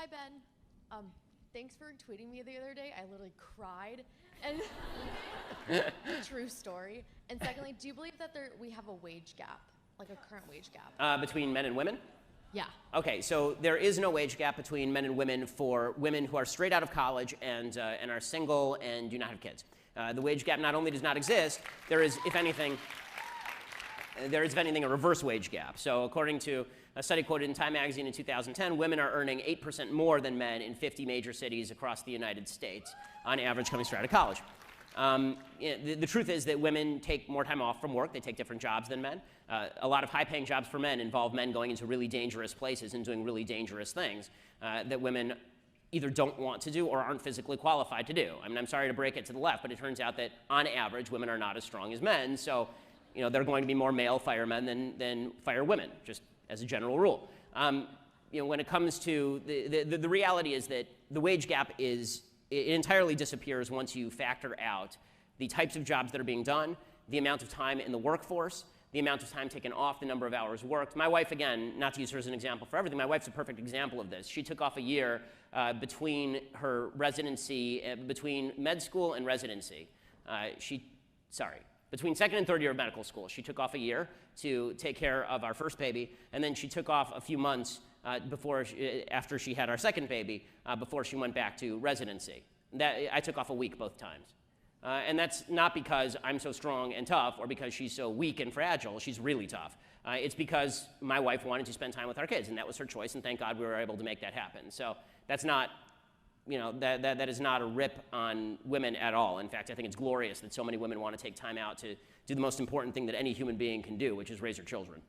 Hi, Ben. Thanks for tweeting me the other day. I literally cried. And true story. And secondly, do you believe that we have a wage gap, like a current wage gap? Between men and women? Yeah. Okay, so there is no wage gap between men and women for women who are straight out of college and are single and do not have kids. The wage gap not only does not exist, there is, if anything, a reverse wage gap. So according to a study quoted in Time magazine in 2010, women are earning 8% more than men in 50 major cities across the United States, on average coming straight out of college. The truth is that women take more time off from work. They take different jobs than men. A lot of high-paying jobs for men involve men going into really dangerous places and doing really dangerous things that women either don't want to do or aren't physically qualified to do. I mean, I'm sorry to break it to the left, but it turns out that on average, women are not as strong as men. So, you know, there are going to be more male firemen than fire women, just as a general rule. You know, when it comes to the reality is that the wage gap it entirely disappears once you factor out the types of jobs that are being done, the amount of time in the workforce, the amount of time taken off, the number of hours worked. My wife, again, not to use her as an example for everything, my wife's a perfect example of this. She took off a year between her residency, between med school and residency. Between second and third year of medical school. She took off a year to take care of our first baby, and then she took off a few months after she had our second baby before she went back to residency. I took off a week both times. And that's not because I'm so strong and tough or because she's so weak and fragile. She's really tough. It's because my wife wanted to spend time with our kids, and that was her choice, and thank God we were able to make that happen. So that's not, you know, that is not a rip on women at all. In fact, I think it's glorious that so many women want to take time out to do the most important thing that any human being can do, which is raise their children.